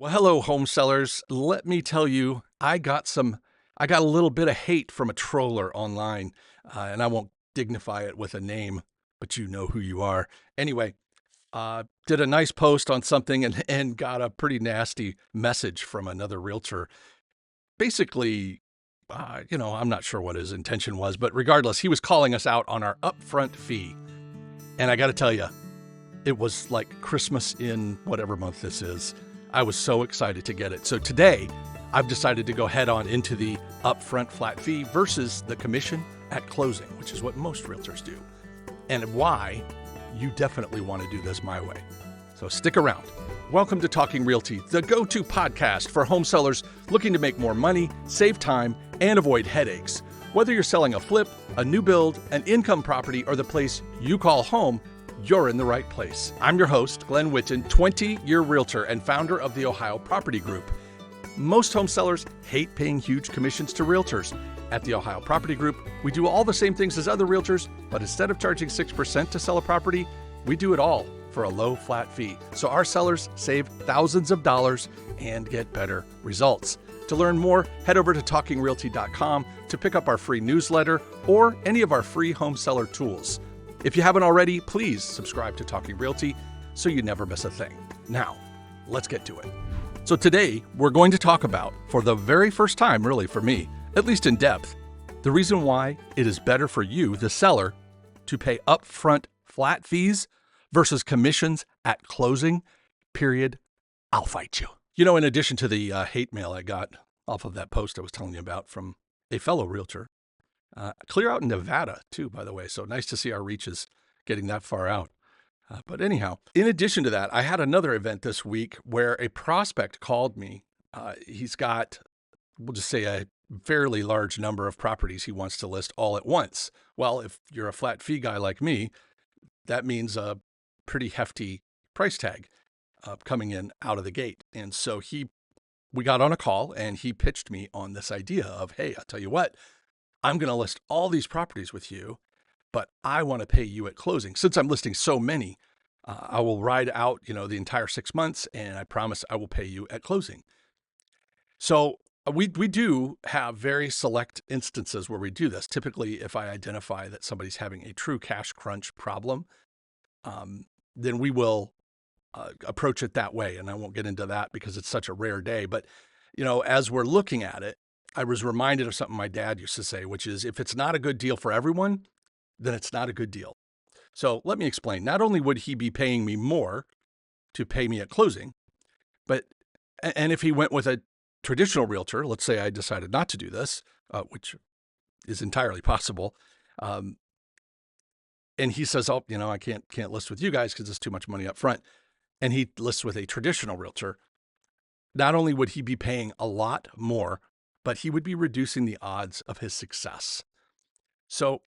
Well, hello, home sellers. Let me tell you, I got a little bit of hate from a troller online, and I won't dignify it with a name, but you know who you are. Anyway, did a nice post on something and got a pretty nasty message from another realtor. Basically, I'm not sure what his intention was, but regardless, he was calling us out on our upfront fee. And I got to tell you, it was like Christmas in whatever month this is. I was so excited to get it. So today, I've decided to go head on into the upfront flat fee versus the commission at closing, which is what most realtors do, and why you definitely want to do this my way. So stick around. Welcome to Talking Realty, the go-to podcast for home sellers looking to make more money, save time, and avoid headaches. Whether you're selling a flip, a new build, an income property, or the place you call home, you're in the right place. I'm your host, Glenn Witten, 20-year realtor and founder of the Ohio Property Group. Most home sellers hate paying huge commissions to realtors. At the Ohio Property Group, we do all the same things as other realtors, but instead of charging 6% to sell a property, we do it all for a low flat fee. So our sellers save thousands of dollars and get better results. To learn more, head over to talkingrealty.com to pick up our free newsletter or any of our free home seller tools. If you haven't already, please subscribe to Talking Realty so you never miss a thing. Now, let's get to it. So today, we're going to talk about, for the very first time really for me, at least in depth, the reason why it is better for you, the seller, to pay upfront flat fees versus commissions at closing, period. I'll fight you. You know, in addition to the hate mail I got off of that post I was telling you about from a fellow realtor, clear out in Nevada, too, by the way. So nice to see our reach is getting that far out. But anyhow, in addition to that, I had another event this week where a prospect called me. He's got, we'll just say, a fairly large number of properties he wants to list all at once. Well, if you're a flat fee guy like me, that means a pretty hefty price tag coming in out of the gate. And so we got on a call and he pitched me on this idea of, hey, I'll tell you what, I'm going to list all these properties with you, but I want to pay you at closing. Since I'm listing so many, I will ride out, the entire 6 months, and I promise I will pay you at closing. So we do have very select instances where we do this. Typically, if I identify that somebody's having a true cash crunch problem, then we will approach it that way. And I won't get into that because it's such a rare day. But, as we're looking at it, I was reminded of something my dad used to say, which is if it's not a good deal for everyone, then it's not a good deal. So let me explain. Not only would he be paying me more to pay me at closing, and if he went with a traditional realtor, let's say I decided not to do this, which is entirely possible, and he says, oh, I can't list with you guys because it's too much money up front, and he lists with a traditional realtor, not only would he be paying a lot more, but he would be reducing the odds of his success. So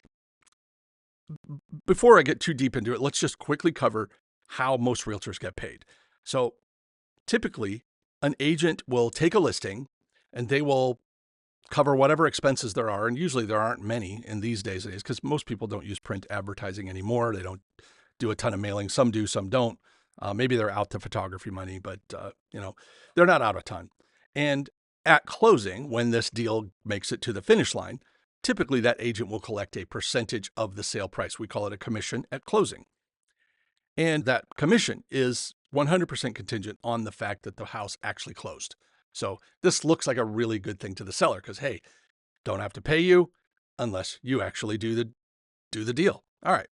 before I get too deep into it, let's just quickly cover how most realtors get paid. So typically, an agent will take a listing and they will cover whatever expenses there are. And usually there aren't many in these days because most people don't use print advertising anymore. They don't do a ton of mailing. Some do, some don't. Maybe they're out to photography money, but they're not out a ton. And at closing, when this deal makes it to the finish line, typically that agent will collect a percentage of the sale price. We call it a commission at closing. And that commission is 100% contingent on the fact that the house actually closed. So this looks like a really good thing to the seller because, hey, don't have to pay you unless you actually do the deal. All right.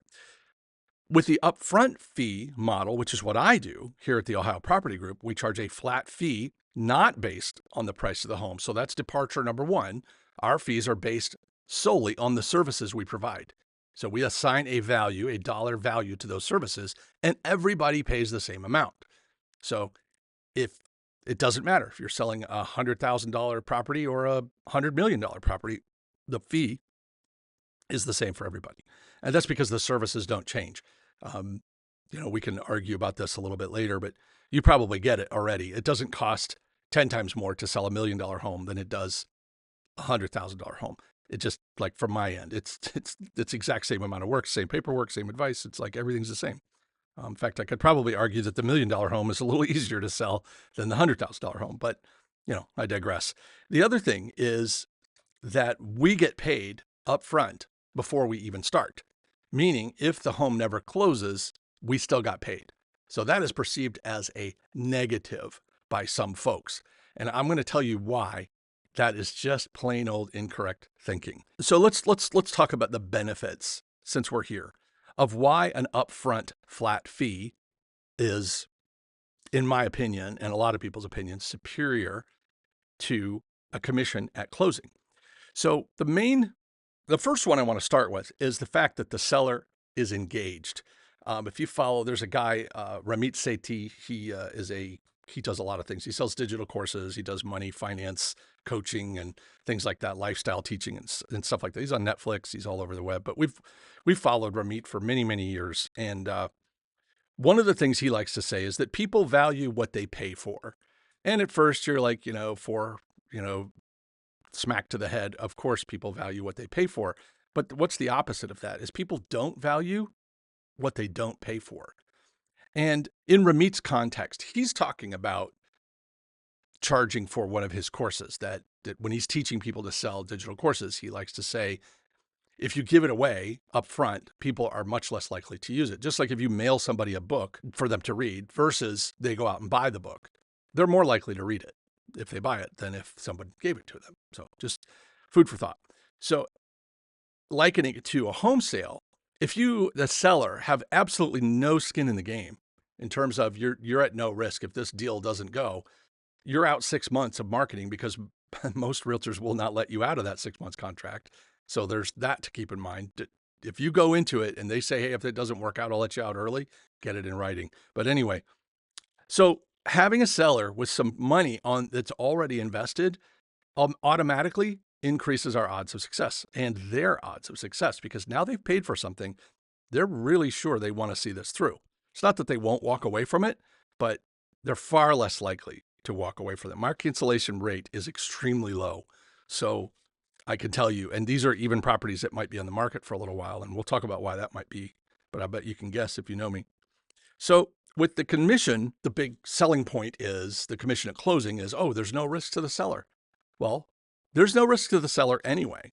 With the upfront fee model, which is what I do here at the Ohio Property Group, we charge a flat fee not based on the price of the home. So that's departure number one. Our fees are based solely on the services we provide. So we assign a value, a dollar value to those services, and everybody pays the same amount. So if it doesn't matter if you're selling a $100,000 property or a $100 million property, the fee is the same for everybody. And that's because the services don't change. We can argue about this a little bit later, but you probably get it already. It doesn't cost 10 times more to sell $1 million home than it does a $100,000 home. It just, like, from my end, it's exact same amount of work, same paperwork, same advice. It's like everything's the same. In fact, I could probably argue that the $1 million home is a little easier to sell than the $100,000 home, but I digress. The other thing is that we get paid upfront before we even start, meaning if the home never closes, we still got paid. So that is perceived as a negative by some folks. And I'm going to tell you why that is just plain old incorrect thinking. So let's talk about the benefits, since we're here, of why an upfront flat fee is, in my opinion, and a lot of people's opinions, superior to a commission at closing. So the first one I want to start with is the fact that the seller is engaged. If you follow, there's a guy, Ramit Sethi. He does a lot of things. He sells digital courses. He does money, finance, coaching, and things like that, lifestyle teaching and stuff like that. He's on Netflix. He's all over the web. But we've followed Ramit for many, many years. And one of the things he likes to say is that people value what they pay for. And at first you're like, smack to the head. Of course, people value what they pay for. But what's the opposite of that is people don't value what they don't pay for. And in Ramit's context, he's talking about charging for one of his courses that when he's teaching people to sell digital courses, he likes to say, if you give it away up front, people are much less likely to use it. Just like if you mail somebody a book for them to read versus they go out and buy the book, they're more likely to read it if they buy it than if someone gave it to them. So just food for thought. So likening it to a home sale, if you, the seller, have absolutely no skin in the game in terms of you're at no risk if this deal doesn't go, you're out 6 months of marketing because most realtors will not let you out of that 6 months contract. So there's that to keep in mind. If you go into it and they say, hey, if it doesn't work out, I'll let you out early, get it in writing. But anyway, so having a seller with some money on that's already invested automatically increases our odds of success and their odds of success, because now they've paid for something. They're really sure they want to see this through. It's not that they won't walk away from it, but they're far less likely to walk away from it. My cancellation rate is extremely low. So I can tell you, and these are even properties that might be on the market for a little while, and we'll talk about why that might be, but I bet you can guess if you know me. So with the commission, the big selling point is the commission at closing is, oh, there's no risk to the seller. Well, there's no risk to the seller anyway.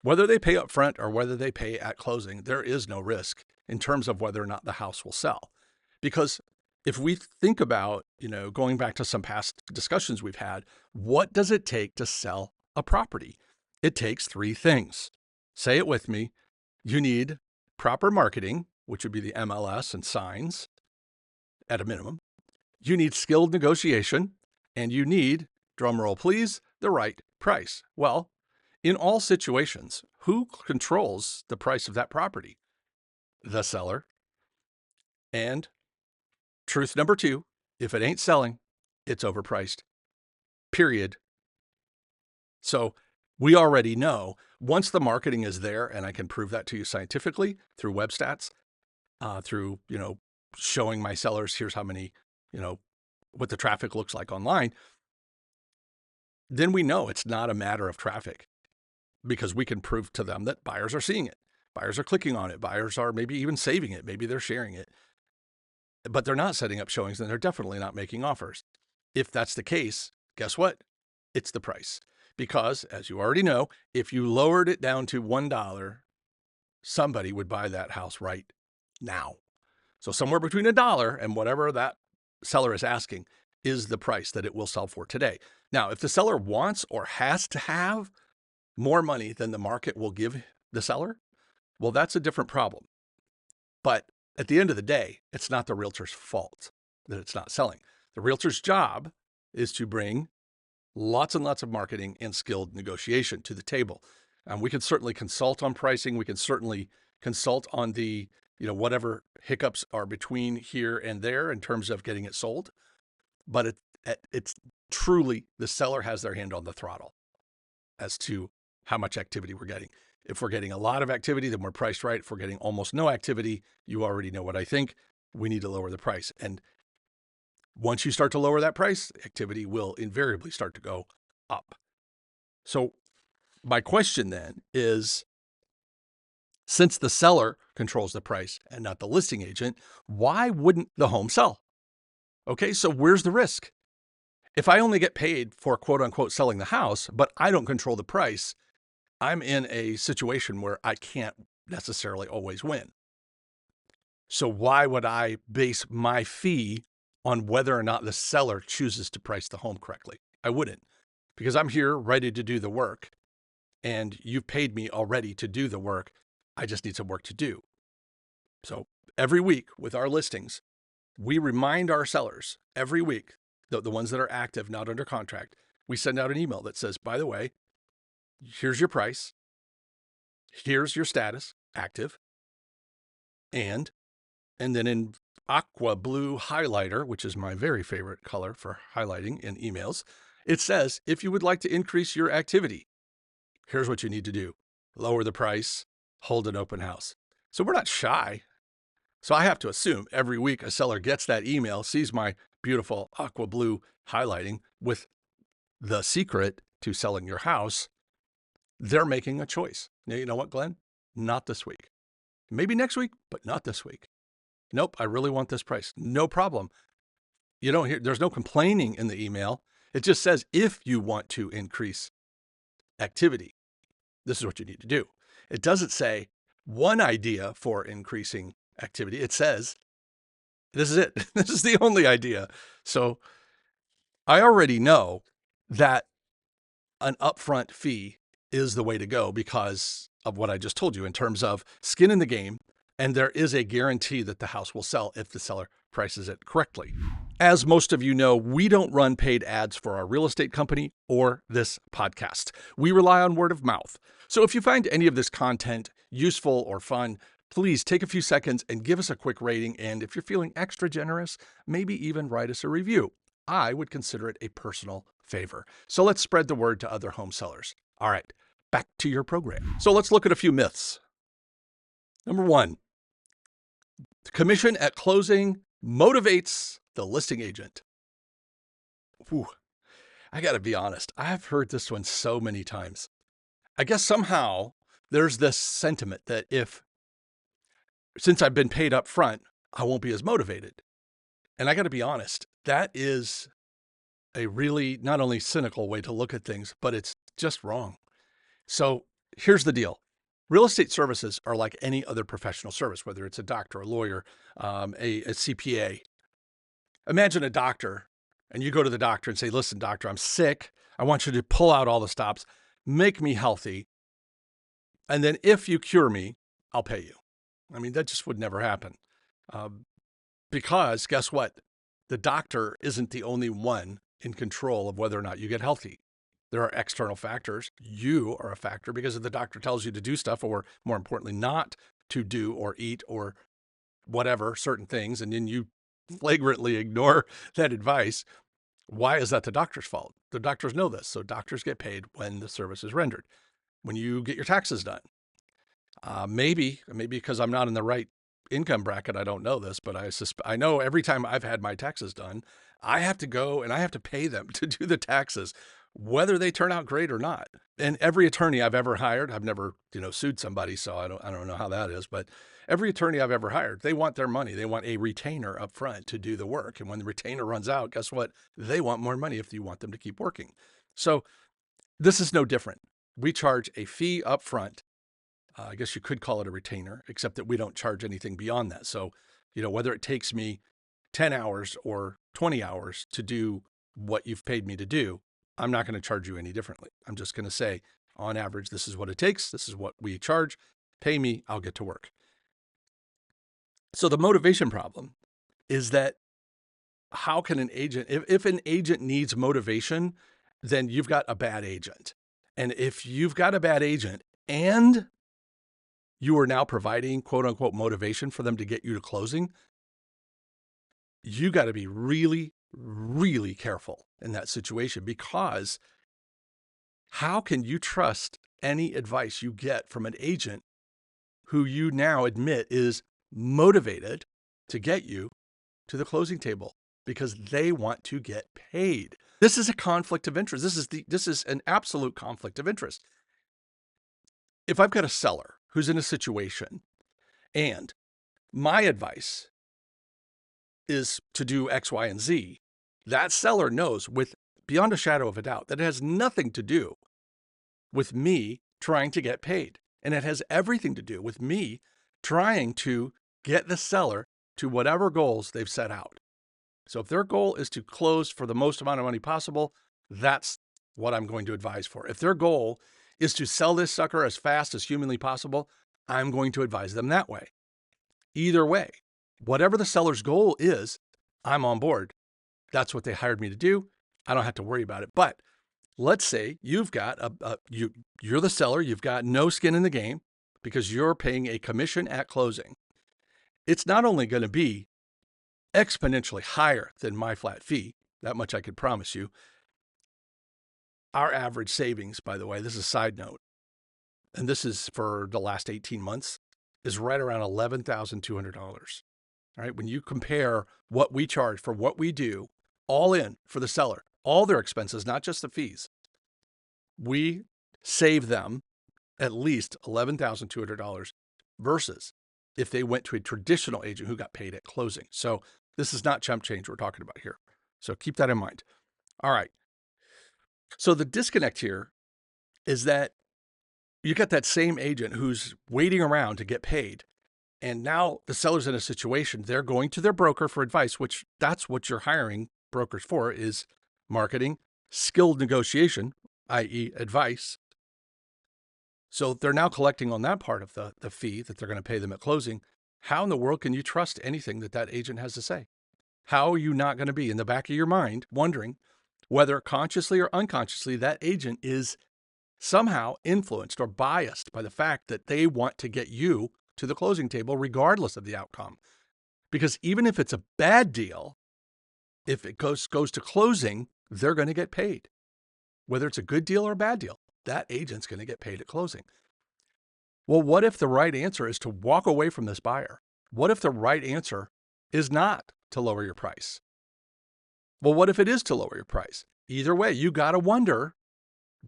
Whether they pay up front or whether they pay at closing, there is no risk in terms of whether or not the house will sell. Because if we think about, going back to some past discussions we've had, what does it take to sell a property? It takes 3 things. Say it with me. You need proper marketing, which would be the MLS and signs at a minimum. You need skilled negotiation, and you need, drum roll please, the right price. Well, in all situations, who controls the price of that property? The seller. And truth number 2, if it ain't selling, it's overpriced. Period. So we already know once the marketing is there, and I can prove that to you scientifically through web stats, through, showing my sellers, here's how many, what the traffic looks like online, then we know it's not a matter of traffic, because we can prove to them that buyers are seeing it. Buyers are clicking on it. Buyers are maybe even saving it. Maybe they're sharing it, but they're not setting up showings, and they're definitely not making offers. If that's the case, guess what? It's the price. Because as you already know, if you lowered it down to $1, somebody would buy that house right now. So somewhere between $1 and whatever that seller is asking is the price that it will sell for today. Now, if the seller wants or has to have more money than the market will give the seller, well, that's a different problem. But at the end of the day, it's not the realtor's fault that it's not selling. The realtor's job is to bring lots and lots of marketing and skilled negotiation to the table. We can certainly consult on pricing. We can certainly consult on the, whatever hiccups are between here and there in terms of getting it sold. But it's truly the seller has their hand on the throttle as to how much activity we're getting. If we're getting a lot of activity, then we're priced right. If we're getting almost no activity, you already know what I think. We need to lower the price. And once you start to lower that price, activity will invariably start to go up. So my question then is, Since the seller controls the price and not the listing agent, why wouldn't the home sell? Okay, so where's the risk? If I only get paid for quote unquote selling the house, but I don't control the price, I'm in a situation where I can't necessarily always win. So why would I base my fee on whether or not the seller chooses to price the home correctly? I wouldn't, because I'm here ready to do the work and you've paid me already to do the work. I just need some work to do. So every week with our listings, we remind our sellers every week, the ones that are active, not under contract, we send out an email that says, by the way, here's your price, here's your status, active, and then in aqua blue highlighter, which is my very favorite color for highlighting in emails, it says, if you would like to increase your activity, here's what you need to do. Lower the price, hold an open house. So we're not shy. So I have to assume every week a seller gets that email, sees my beautiful aqua blue highlighting with the secret to selling your house. They're making a choice. Now, you know what, Glenn? Not this week. Maybe next week, but not this week. Nope, I really want this price. No problem. You don't hear, there's no complaining in the email. It just says, if you want to increase activity, this is what you need to do. It doesn't say one idea for increasing activity. It says, this is it. This is the only idea. So I already know that an upfront fee is the way to go because of what I just told you in terms of skin in the game. And there is a guarantee that the house will sell if the seller prices it correctly. As most of you know, we don't run paid ads for our real estate company or this podcast. We rely on word of mouth. So if you find any of this content useful or fun, please take a few seconds and give us a quick rating. And if you're feeling extra generous, maybe even write us a review. I would consider it a personal favor. So let's spread the word to other home sellers. All right, back to your program. So let's look at a few myths. Number one, commission at closing motivates the listing agent. Whew. I got to be honest. I've heard this one so many times. I guess somehow there's this sentiment that since I've been paid up front, I won't be as motivated. And I got to be honest, that is a really not only cynical way to look at things, but it's just wrong. So here's the deal. Real estate services are like any other professional service, whether it's a doctor, a lawyer, a CPA. Imagine a doctor, and you go to the doctor and say, listen, doctor, I'm sick. I want you to pull out all the stops, make me healthy. And then if you cure me, I'll pay you. I mean, that just would never happen. Because guess what? The doctor isn't the only one in control of whether or not you get healthy. There are external factors. You are a factor because if the doctor tells you to do stuff, or more importantly, not to do or eat or whatever, certain things, and then you flagrantly ignore that advice, why is that the doctor's fault? The doctors know this. So doctors get paid when the service is rendered. When you get your taxes done, maybe because I'm not in the right income bracket, I don't know this, but I know every time I've had my taxes done, I have to go and I have to pay them to do the taxes, whether they turn out great or not. And every attorney I've ever hired, I've never, sued somebody, so I don't know how that is, but every attorney I've ever hired, they want their money. They want a retainer up front to do the work. And when the retainer runs out, guess what? They want more money if you want them to keep working. So this is no different. We charge a fee up front. I guess you could call it a retainer, except that we don't charge anything beyond that. So, whether it takes me 10 hours or 20 hours to do what you've paid me to do, I'm not going to charge you any differently. I'm just going to say, on average, this is what it takes. This is what we charge. Pay me, I'll get to work. So the motivation problem is that how can an agent, if an agent needs motivation, then you've got a bad agent. And if you've got a bad agent and you are now providing quote unquote motivation for them to get you to closing, you got to be really, really careful in that situation, because how can you trust any advice you get from an agent who you now admit is motivated to get you to the closing table because they want to get paid? This is a conflict of interest. This is an absolute conflict of interest. If I've got a seller who's in a situation, and my advice is to do X, Y, and Z, that seller knows with beyond a shadow of a doubt that it has nothing to do with me trying to get paid. And it has everything to do with me trying to get the seller to whatever goals they've set out. So if their goal is to close for the most amount of money possible, that's what I'm going to advise for. If their goal is to sell this sucker as fast as humanly possible, I'm going to advise them that way. Either way, whatever the seller's goal is, I'm on board. That's what they hired me to do. I don't have to worry about it. But let's say you've got you're the seller, you've got no skin in the game because you're paying a commission at closing. It's not only going to be exponentially higher than my flat fee, that much I could promise you. Our average savings, by the way, this is a side note, and this is for the last 18 months, is right around $11,200. All right. When you compare what we charge for what we do, all in for the seller, all their expenses, not just the fees, we save them at least $11,200 versus if they went to a traditional agent who got paid at closing. So this is not chump change we're talking about here. So keep that in mind. All right. So the disconnect here is that you got that same agent who's waiting around to get paid. And now the seller's in a situation, they're going to their broker for advice, which that's what you're hiring brokers for, is marketing, skilled negotiation, i.e. advice. So they're now collecting on that part of the fee that they're going to pay them at closing. How in the world can you trust anything that that agent has to say? How are you not going to be in the back of your mind wondering whether consciously or unconsciously that agent is somehow influenced or biased by the fact that they want to get you to the closing table regardless of the outcome? Because even if it's a bad deal, if it goes to closing, they're going to get paid. Whether it's a good deal or a bad deal, that agent's going to get paid at closing. Well, what if the right answer is to walk away from this buyer? What if the right answer is not to lower your price? Well, what if it is to lower your price? Either way, you got to wonder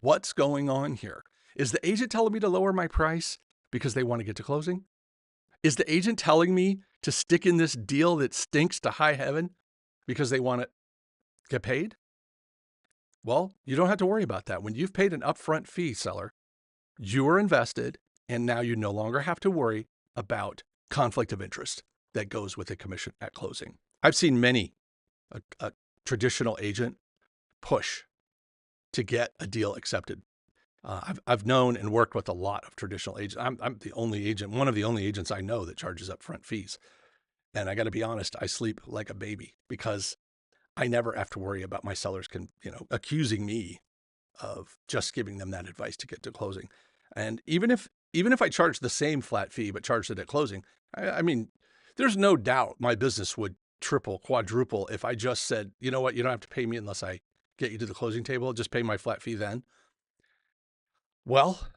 what's going on here. Is the agent telling me to lower my price because they want to get to closing? Is the agent telling me to stick in this deal that stinks to high heaven because they want to get paid? Well, you don't have to worry about that. When you've paid an upfront fee, seller, you are invested, and now you no longer have to worry about conflict of interest that goes with a commission at closing. I've seen many a traditional agent push to get a deal accepted. I've known and worked with a lot of traditional agents. I'm the only agent, one of the only agents I know that charges upfront fees. And I got to be honest, I sleep like a baby because I never have to worry about my sellers accusing me of just giving them that advice to get to closing. And even if I charge the same flat fee but charged it at closing, I mean, there's no doubt my business would triple, quadruple if I just said, you know what, you don't have to pay me unless I get you to the closing table. Just pay my flat fee then. Well,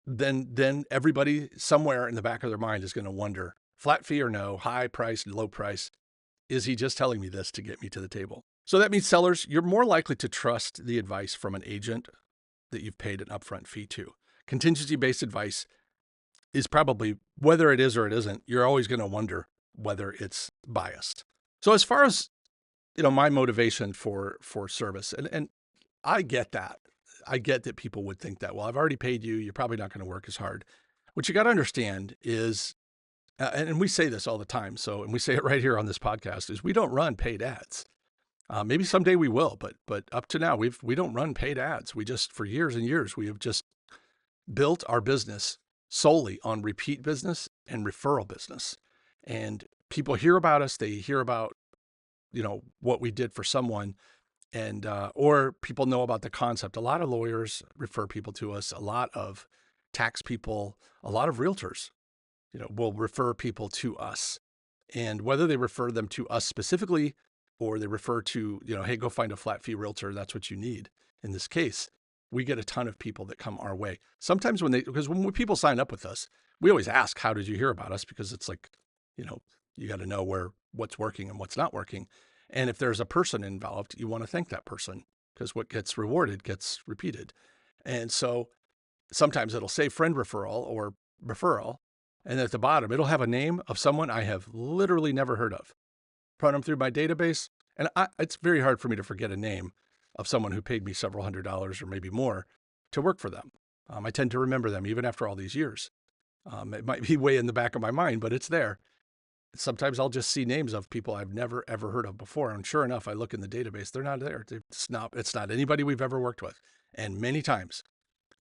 then everybody somewhere in the back of their mind is going to wonder, flat fee or no, high price, low price, is he just telling me this to get me to the table? So that means sellers, you're more likely to trust the advice from an agent that you've paid an upfront fee to. Contingency-based advice is probably, whether it is or it isn't, you're always going to wonder whether it's biased. So as far as, my motivation for service, and I get that. I get that people would think that, well, I've already paid you. You're probably not going to work as hard. What you got to understand is, and we say this all the time, and we say it right here on this podcast, is we don't run paid ads. Maybe someday we will, but up to now, we don't run paid ads. We just, for years and years, we have just built our business solely on repeat business and referral business. And people hear about us, they hear about, what we did for someone, and or people know about the concept. A lot of lawyers refer people to us, a lot of tax people, a lot of realtors, will refer people to us. And whether they refer them to us specifically or they refer to, hey, go find a flat fee realtor, that's what you need. In this case, we get a ton of people that come our way. Sometimes because when people sign up with us, we always ask, how did you hear about us? Because it's like, you got to know what's working and what's not working. And if there's a person involved, you want to thank that person because what gets rewarded gets repeated. And so sometimes it'll say friend referral or referral. And at the bottom, it'll have a name of someone I have literally never heard of. Run them through my database. And it's very hard for me to forget a name of someone who paid me several $100s or maybe more to work for them. I tend to remember them even after all these years. It might be way in the back of my mind, but it's there. Sometimes I'll just see names of people I've never, ever heard of before. And sure enough, I look in the database, they're not there. It's not anybody we've ever worked with. And many times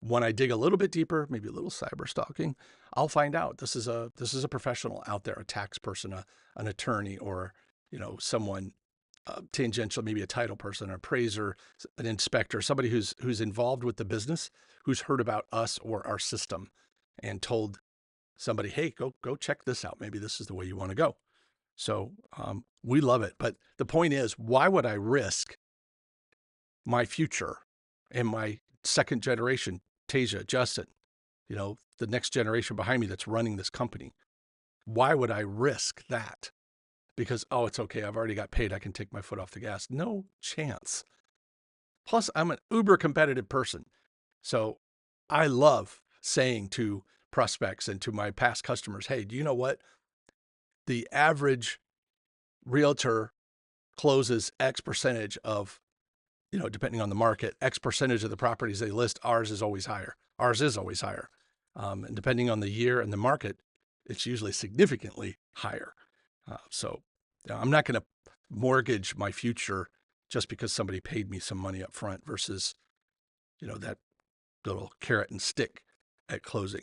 when I dig a little bit deeper, maybe a little cyber stalking, I'll find out this is a professional out there, a tax person, an attorney, or someone tangential, maybe a title person, an appraiser, an inspector, somebody who's involved with the business, who's heard about us or our system, and told somebody, hey, go check this out. Maybe this is the way you want to go. So we love it. But the point is, why would I risk my future and my second generation, Tasia, Justin, the next generation behind me that's running this company? Why would I risk that? Because, oh, it's okay, I've already got paid, I can take my foot off the gas. No chance. Plus, I'm an uber competitive person. So I love saying to prospects and to my past customers, hey, do you know what? The average realtor closes X percentage of, depending on the market, X percentage of the properties they list. Ours is always higher. And depending on the year and the market, it's usually significantly higher. So I'm not going to mortgage my future just because somebody paid me some money up front versus, that little carrot and stick at closing.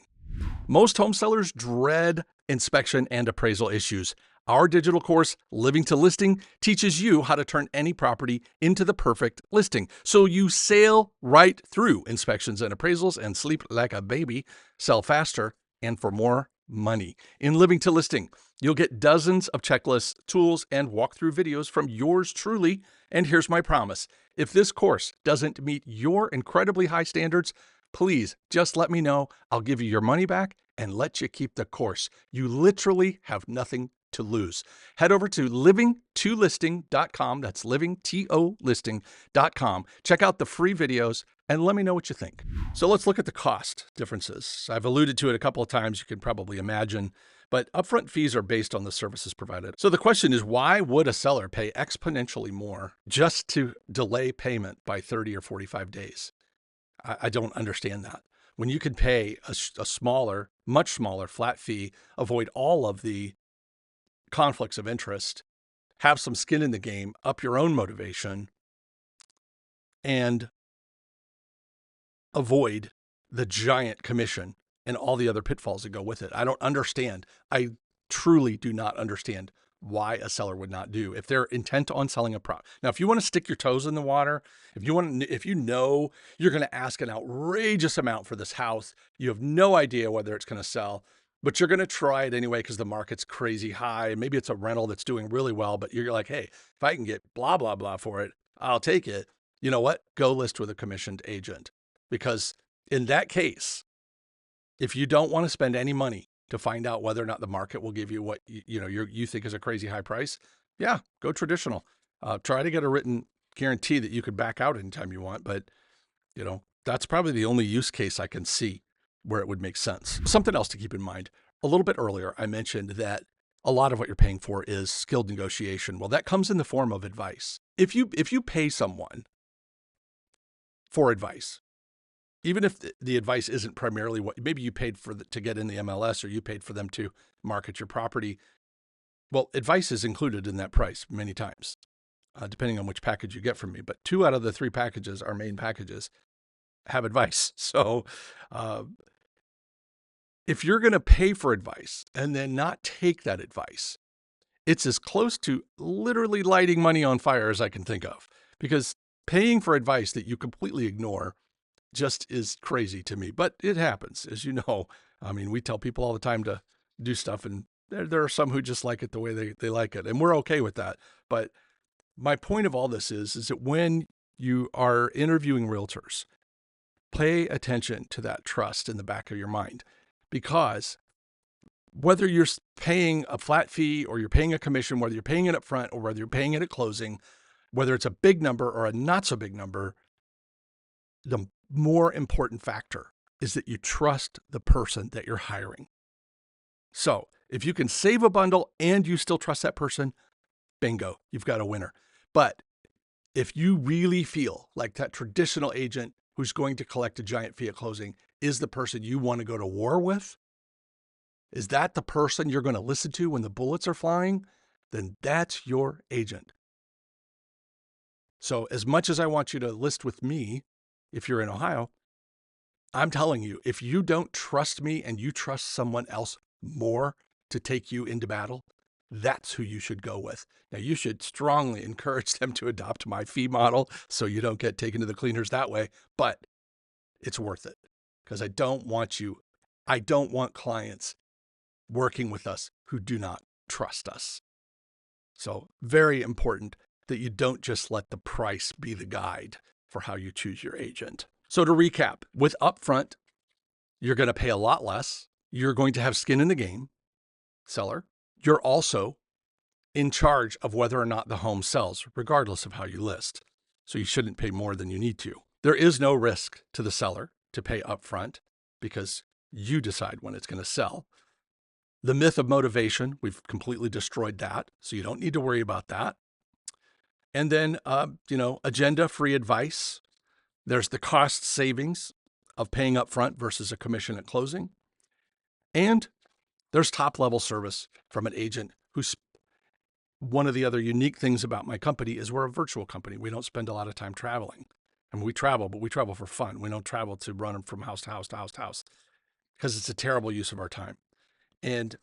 Most home sellers dread inspection and appraisal issues. Our digital course, Living to Listing, teaches you how to turn any property into the perfect listing. So you sail right through inspections and appraisals and sleep like a baby, sell faster, and for more money. In Living to Listing, you'll get dozens of checklists, tools, and walkthrough videos from yours truly. And here's my promise. If this course doesn't meet your incredibly high standards, please just let me know. I'll give you your money back and let you keep the course. You literally have nothing to lose. Head over to livingtolisting.com. That's livingtolisting.com. Check out the free videos and let me know what you think. So let's look at the cost differences. I've alluded to it a couple of times. You can probably imagine, but upfront fees are based on the services provided. So the question is, why would a seller pay exponentially more just to delay payment by 30 or 45 days? I don't understand that. When you could pay a smaller, much smaller flat fee, avoid all of the conflicts of interest, have some skin in the game, up your own motivation, and avoid the giant commission and all the other pitfalls that go with it. I don't understand. I truly do not understand why a seller would not do if they're intent on selling a product. Now, if you want to stick your toes in the water, if you know you're going to ask an outrageous amount for this house, you have no idea whether it's going to sell, but you're going to try it anyway because the market's crazy high. Maybe it's a rental that's doing really well, but you're like, hey, if I can get blah, blah, blah for it, I'll take it. You know what? Go list with a commissioned agent. Because in that case, if you don't want to spend any money to find out whether or not the market will give you what you think is a crazy high price, yeah, go traditional. Try to get a written guarantee that you could back out anytime you want. But that's probably the only use case I can see where it would make sense. Something else to keep in mind. A little bit earlier, I mentioned that a lot of what you're paying for is skilled negotiation. Well, that comes in the form of advice. If you pay someone for advice, even if the advice isn't primarily what maybe you paid for to get in the MLS, or you paid for them to market your property. Well, advice is included in that price many times, depending on which package you get from me. But 2 out of the 3 packages, our main packages, have advice. So if you're going to pay for advice and then not take that advice, it's as close to literally lighting money on fire as I can think of, because paying for advice that you completely ignore just is crazy to me, but it happens, as you know. I mean, we tell people all the time to do stuff, and there are some who just like it the way they like it, and we're okay with that. But my point of all this is that when you are interviewing realtors, pay attention to that trust in the back of your mind, because whether you're paying a flat fee or you're paying a commission, whether you're paying it up front or whether you're paying it at closing, whether it's a big number or a not so big number, the more important factor is that you trust the person that you're hiring. So if you can save a bundle and you still trust that person, bingo, you've got a winner. But if you really feel like that traditional agent who's going to collect a giant fee at closing is the person you want to go to war with, is that the person you're going to listen to when the bullets are flying? Then that's your agent. So as much as I want you to list with me, if you're in Ohio, I'm telling you, if you don't trust me and you trust someone else more to take you into battle, that's who you should go with. Now, you should strongly encourage them to adopt my fee model so you don't get taken to the cleaners that way, but it's worth it because I don't want clients working with us who do not trust us. So very important that you don't just let the price be the guide for how you choose your agent. So to recap, with Upfront, you're going to pay a lot less. You're going to have skin in the game, seller. You're also in charge of whether or not the home sells, regardless of how you list. So you shouldn't pay more than you need to. There is no risk to the seller to pay upfront because you decide when it's going to sell. The myth of motivation, we've completely destroyed that. So you don't need to worry about that. And then, agenda-free advice. There's the cost savings of paying upfront versus a commission at closing. And there's top-level service from an agent who's one of the other unique things about my company is we're a virtual company. We don't spend a lot of time traveling. And we travel, but we travel for fun. We don't travel to run them from house to house to house to house because it's a terrible use of our time. And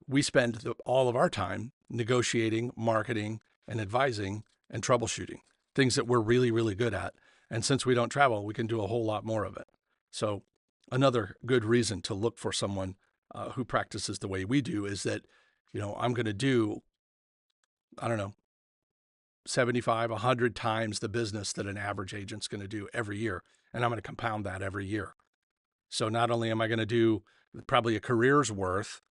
we spend all of our time negotiating, marketing, and advising and troubleshooting, things that we're really, really good at. And since we don't travel, we can do a whole lot more of it. So another good reason to look for someone who practices the way we do is that, I'm going to do, 75, 100 times the business that an average agent's going to do every year. And I'm going to compound that every year. So not only am I going to do probably a career's worth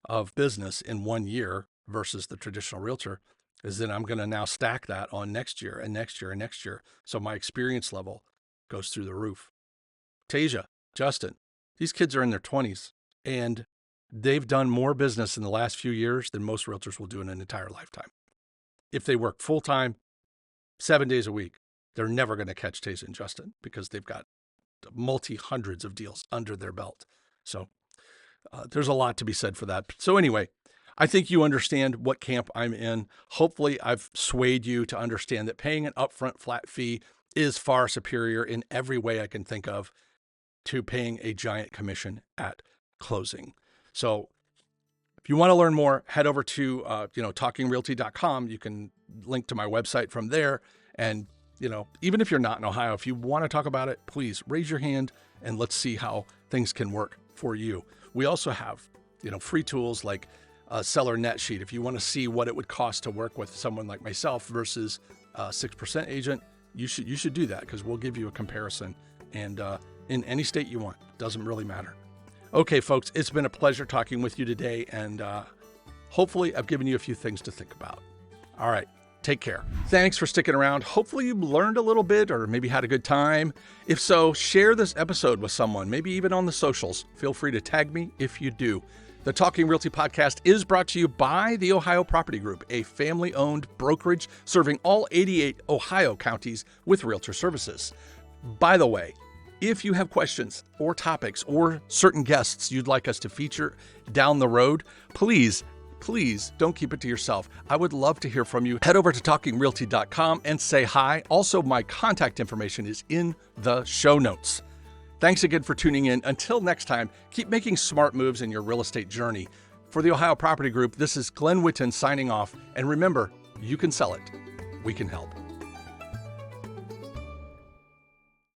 of business in 1 year versus the traditional realtor, is that I'm going to now stack that on next year and next year and next year. So my experience level goes through the roof. Tasia, Justin, these kids are in their 20s and they've done more business in the last few years than most realtors will do in an entire lifetime. If they work full-time, 7 days a week, they're never going to catch Tasia and Justin because they've got multi-hundreds of deals under their belt. So there's a lot to be said for that. So anyway, I think you understand what camp I'm in. Hopefully I've swayed you to understand that paying an upfront flat fee is far superior in every way I can think of to paying a giant commission at closing. So if you want to learn more, head over to talkingrealty.com. You can link to my website from there. And, even if you're not in Ohio, if you want to talk about it, please raise your hand and let's see how things can work for you. We also have, free tools like a seller net sheet. If you want to see what it would cost to work with someone like myself versus a 6% agent, you should do that because we'll give you a comparison. And in any state you want, doesn't really matter. Okay, folks, it's been a pleasure talking with you today, and hopefully I've given you a few things to think about. All right, take care. Thanks for sticking around. Hopefully you learned a little bit or maybe had a good time. If so, share this episode with someone, maybe even on the socials. Feel free to tag me if you do. The Talking Realty podcast is brought to you by the Ohio Property Group, a family-owned brokerage serving all 88 Ohio counties with realtor services. By the way, if you have questions or topics or certain guests you'd like us to feature down the road, please don't keep it to yourself. I would love to hear from you. Head over to talkingrealty.com and say hi. Also, my contact information is in the show notes. Thanks again for tuning in. Until next time, keep making smart moves in your real estate journey. For the Ohio Property Group, this is Glenn Whitten signing off. And remember, you can sell it. We can help.